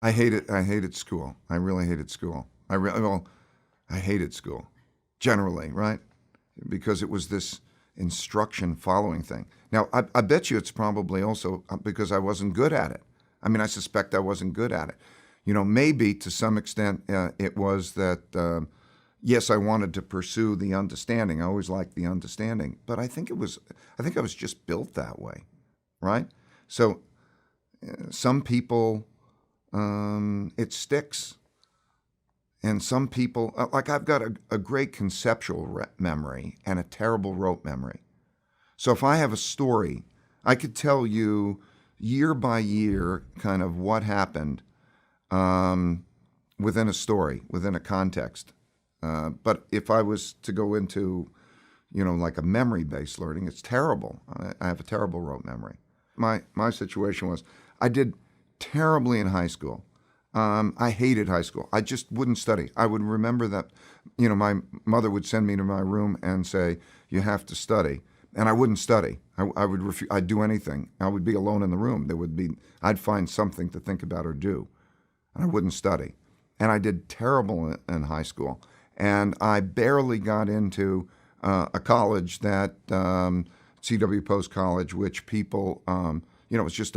I hated school. I really hated school. I hated school generally, right? Because it was this instruction following thing. Now, I bet you it's probably also because I wasn't good at it. I mean, I suspect I wasn't good at it. Maybe to some extent it was that, yes, I wanted to pursue the understanding. I always liked the understanding. But I think I was just built that way, right? So some people, it sticks. And some people, like I've got a great conceptual memory and a terrible rote memory. So if I have a story, I could tell you year by year kind of what happened within a story, within a context. But if I was to go into, like a memory-based learning, it's terrible. I have a terrible rote memory. My situation was I did terribly in high school. I hated high school. I just wouldn't study. I would remember that, my mother would send me to my room and say, "You have to study," and I wouldn't study. I would I'd do anything. I would be alone in the room. I'd find something to think about or do, and I wouldn't study. And I did terrible in high school, and I barely got into a college that C.W. Post College, which people, it was just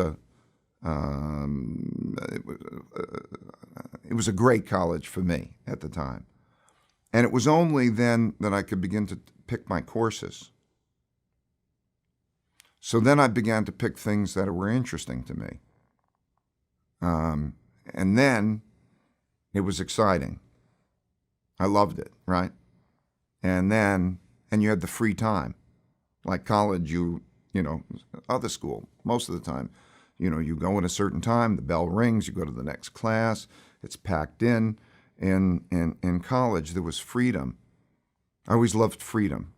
it was a great college for me at the time. And it was only then that I could begin to pick my courses. So then I began to pick things that were interesting to me. And then it was exciting. I loved it, right? And you had the free time. Like college, other school, most of the time, you go in a certain time, the bell rings, you go to the next class, it's packed in. In college, there was freedom. I always loved freedom.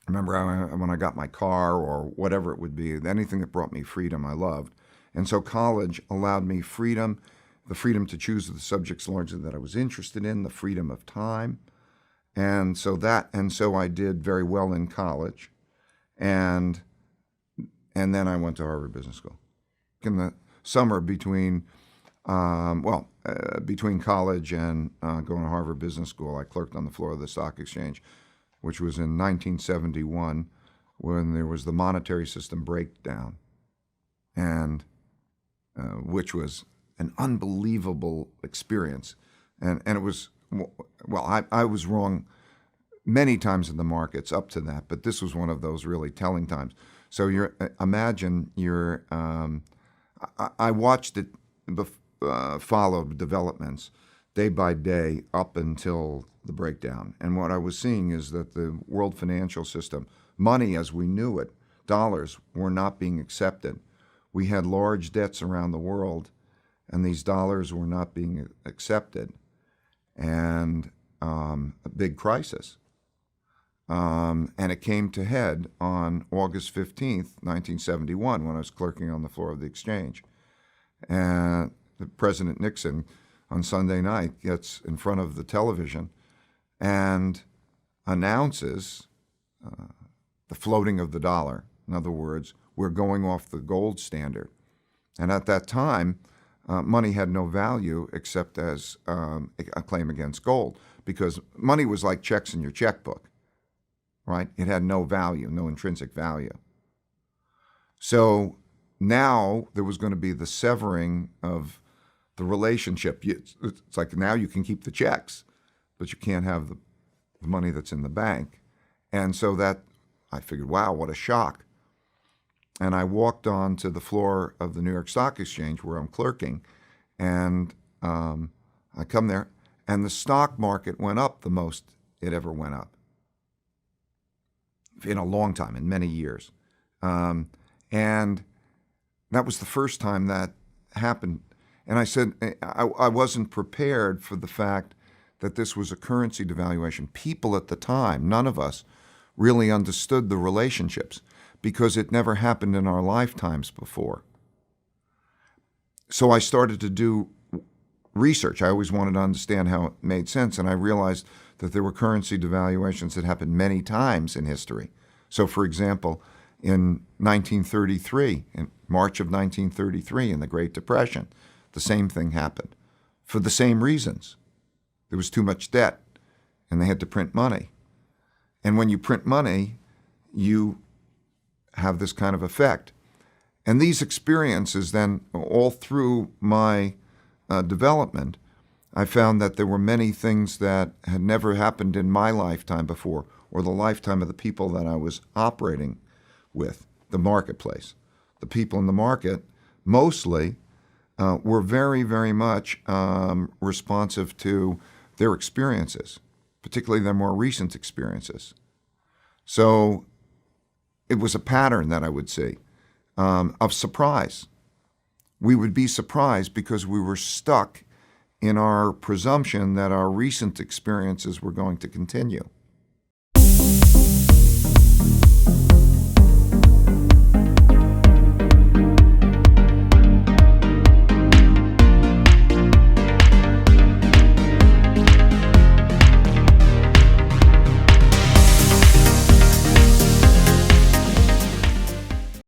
I remember when I got my car or whatever it would be, anything that brought me freedom, I loved. And so college allowed me freedom, the freedom to choose the subjects largely that I was interested in, the freedom of time. And so I did very well in college. And then I went to Harvard Business School. In the summer between college and going to Harvard Business School, I clerked on the floor of the stock exchange, which was in 1971 when there was the monetary system breakdown, and which was an unbelievable experience. And it was, I was wrong many times in the markets up to that, but this was one of those really telling times. So I watched it follow developments day by day up until the breakdown. And what I was seeing is that the world financial system, money as we knew it, dollars, were not being accepted. We had large debts around the world, and these dollars were not being accepted, and a big crisis. And it came to head on August 15th, 1971, when I was clerking on the floor of the exchange. And President Nixon, on Sunday night, gets in front of the television and announces the floating of the dollar. In other words, we're going off the gold standard. And at that time, money had no value except as a claim against gold, because money was like checks in your checkbook, right? It had no value, no intrinsic value. So now there was going to be the severing of the relationship. It's like now you can keep the checks, but you can't have the money that's in the bank. And so that, I figured, wow, what a shock. And I walked on to the floor of the New York Stock Exchange where I'm clerking, and I come there, and the stock market went up the most it ever went up in a long time, in many years. And that was the first time that happened. And I said, I wasn't prepared for the fact that this was a currency devaluation. People at the time, none of us, really understood the relationships because it never happened in our lifetimes before. So I started to do research. I always wanted to understand how it made sense, and I realized that there were currency devaluations that happened many times in history. So, for example, in 1933, in March of 1933, in the Great Depression, the same thing happened for the same reasons. There was too much debt, and they had to print money. And when you print money, you have this kind of effect. And these experiences then, all through my development, I found that there were many things that had never happened in my lifetime before, or the lifetime of the people that I was operating with, the marketplace. The people in the market mostly were very, very much responsive to their experiences, particularly their more recent experiences. So it was a pattern that I would see of surprise. We would be surprised because we were stuck in our presumption that our recent experiences were going to continue.